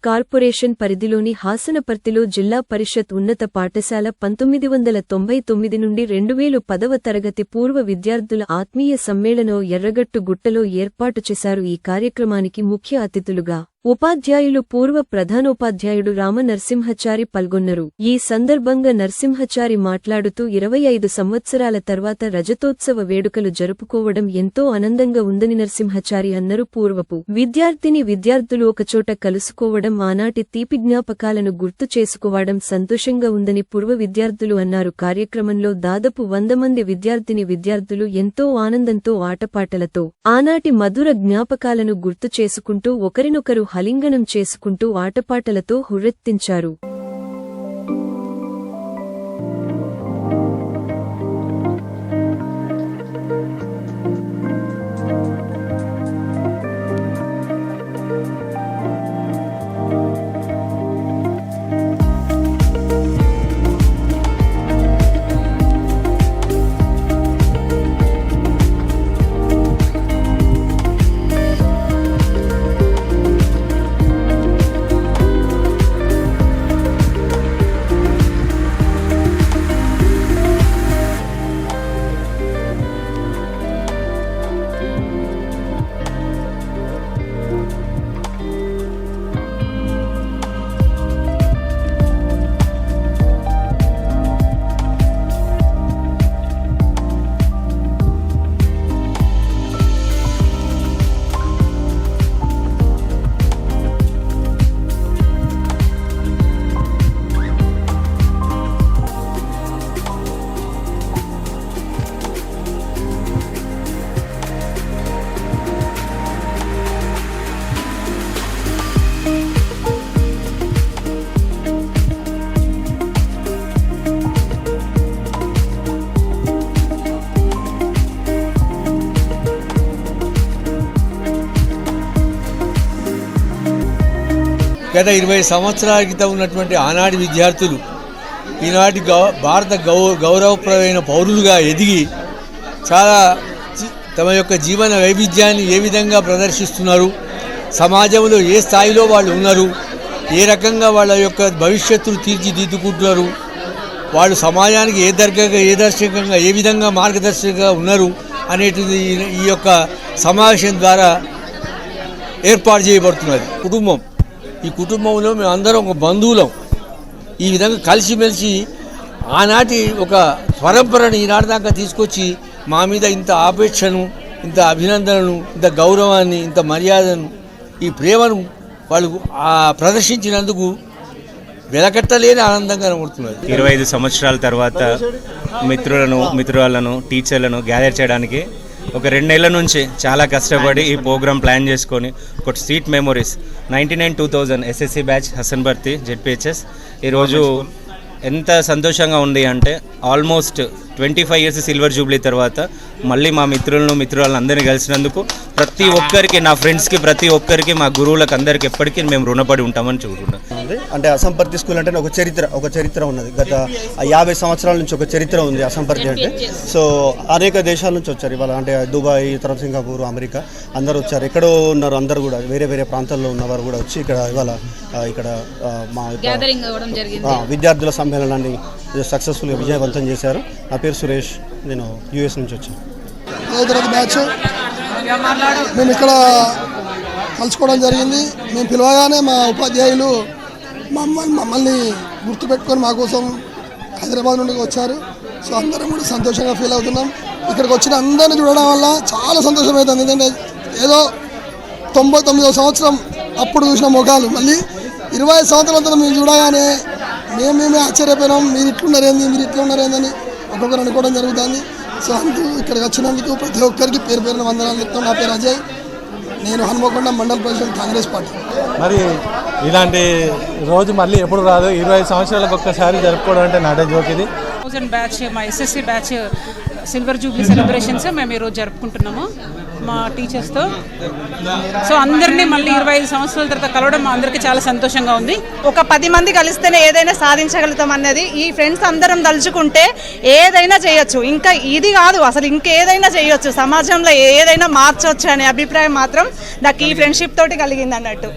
Corporation పరిధిలోని హాసనపర్తిలో జిల్లా పరిషత్ ఉన్నత పాఠశాల 1999 నుండి 2010వ తరగతి పూర్వ విద్యార్థుల ఆత్మీయ సమ్మేళనం ఎర్రగట్టు గుట్టలో ఏర్పాటు చేశారు. ఈ కార్యక్రమానికి ముఖ్య అతిథులుగా ఉపాధ్యాయులు పూర్వ ప్రధానోపాధ్యాయుడు రామ నరసింహచారి పాల్గొన్నారు. ఈ సందర్భంగా నరసింహచారి మాట్లాడుతూ 25 సంవత్సరాల తర్వాత రజతోత్సవ వేడుకలు జరుపుకోవడం ఎంతో ఆనందంగా ఉందని నరసింహచారి అన్నారు. పూర్వపు విద్యార్థులు ఒకచోట కలుసుకోవడం, ఆనాటి తీపి జ్ఞాపకాలను గుర్తు చేసుకోవడం సంతోషంగా ఉందని పూర్వ విద్యార్థులు అన్నారు. కార్యక్రమంలో దాదాపు 100 మంది విద్యార్థులు ఎంతో ఆనందంతో ఆటపాటలతో ఆనాటి మధుర జ్ఞాపకాలను గుర్తు చేసుకుంటూ ఒకరినొకరు హలింగనం చేసుకుంటూ ఆటపాటలతో హుర్రెత్తించారు. గత 20 సంవత్సరాల క్రితం ఉన్నటువంటి ఆనాటి విద్యార్థులు ఈనాటి భారత గౌరవప్రదమైన పౌరులుగా ఎదిగి చాలా తమ యొక్క జీవన వైవిధ్యాన్ని ఏ విధంగా ప్రదర్శిస్తున్నారు, సమాజంలో ఏ స్థాయిలో వాళ్ళు ఉన్నారు, ఏ రకంగా వాళ్ళ యొక్క భవిష్యత్తును తీర్చిదిద్దుకుంటున్నారు, వాళ్ళు సమాజానికి ఏ దర్శకంగా ఏ విధంగా మార్గదర్శకంగా ఉన్నారు అనేటిది ఈ యొక్క సమావేశం ద్వారా ఏర్పాటు చేయబడుతున్నది. ఈ కుటుంబంలో మేము అందరం ఒక బంధువులం. ఈ విధంగా కలిసిమెలిసి ఆనాటి ఒక పరంపరను ఈనాటి దాకా తీసుకొచ్చి మా మీద ఇంత ఆపేక్షను, ఇంత అభినందనను, ఇంత గౌరవాన్ని, ఇంత మర్యాదను, ఈ ప్రేమను వాళ్ళు ప్రదర్శించినందుకు వెలకట్టలేని ఆనందంగా కనబడుతున్నది. 25 సంవత్సరాల తర్వాత మిత్రులను టీచర్లను గ్యాదర్ చేయడానికి ఒక 2 నెలల నుంచి చాలా కష్టపడి ఈ ప్రోగ్రామ్ ప్లాన్ చేసుకొని ఒక sweet memories 99-2000 SSC batch Hasanparthy ZPHS ఈరోజు ఎంత సంతోషంగా ఉంది అంటే ఆల్మోస్ట్ 25 ఇయర్స్ సిల్వర్ జూబ్లీ తర్వాత మళ్ళీ మా మిత్రులను అందరినీ కలిసినందుకు ప్రతి ఒక్కరికి, నా ఫ్రెండ్స్కి, ప్రతి ఒక్కరికి, మా గురువులకు అందరికి ఎప్పటికీ మేము రుణపడి ఉంటామని చూడుకుంటాం. అంటే హసన్పర్తి స్కూల్ అంటే ఒక చరిత్ర ఉన్నది. గత 50 సంవత్సరాల నుంచి ఒక చరిత్ర ఉంది హసన్పర్తి అంటే. సో అనేక దేశాల నుంచి వచ్చారు ఇవాళ. అంటే దుబాయ్, తర్వాత సింగపూర్, అమెరికా అందరూ వచ్చారు. ఎక్కడో ఉన్నారు అందరూ కూడా, వేరే ప్రాంతాల్లో ఉన్నవారు కూడా వచ్చి ఇవాళ మా విద్యార్థుల సమ్మేళనాన్ని సక్సెస్ఫుల్గా విజయవంతం చేశారు. నా పేరు సురేష్, నేను యూఎస్ నుంచి వచ్చాను. బ్యాచ్ మేము ఇక్కడ కలుసుకోవడం జరిగింది. మేము పిలవగానే మా ఉపాధ్యాయులు మమ్మల్ని గుర్తుపెట్టుకొని మా కోసం హైదరాబాద్ నుండి వచ్చారు. సో అందరం కూడా సంతోషంగా ఫీల్ అవుతున్నాం. ఇక్కడికి వచ్చిన అందరిని చూడడం వల్ల చాలా సంతోషం అవుతుంది. ఎందుకంటే ఏదో 99వ సంవత్సరం అప్పుడు చూసిన ముఖాలు మళ్ళీ 20 సంవత్సరాల తర్వాత మేము చూడగానే మేమే ఆశ్చర్యపోయినాం. మీరు ఇట్లున్నారేందని ఒక్కొక్కరు అనుకోవడం జరుగుతుంది. సో అందుకు ఇక్కడికి వచ్చినందుకు ప్రతి ఒక్కరికి పేరున వందనాలు చెప్తాం. నా పేరు అజయ్, నేను హనుమకొండ మండల ప్రెసిడెంట్, కాంగ్రెస్ పార్టీ. మరి ఇలాంటి రోజు మళ్ళీ ఎప్పుడు రాదు. 25 సంవత్సరాలకు ఒక్కసారి జరుపుకోవడం అంటే నాటే జోక్ ఇది. 2000 బ్యాచ్, మా SSC batch silver Jubilee celebrations మేము ఈరోజు జరుపుకుంటున్నాము మా టీచర్స్తో. సో అందరినీ మళ్ళీ 25 సంవత్సరాల తర్వాత కలవడం మా అందరికీ చాలా సంతోషంగా ఉంది. ఒక 10 మంది కలిస్తేనే ఏదైనా సాధించగలుగుతాం అన్నది, ఈ ఫ్రెండ్స్ అందరం తలుచుకుంటే ఏదైనా చేయొచ్చు. ఇంకా ఇది కాదు, అసలు ఇంకేదైనా చేయొచ్చు, సమాజంలో ఏదైనా మార్చవచ్చు అనే అభిప్రాయం మాత్రం నాకు ఈ ఫ్రెండ్షిప్ తోటి కలిగింది అన్నట్టు.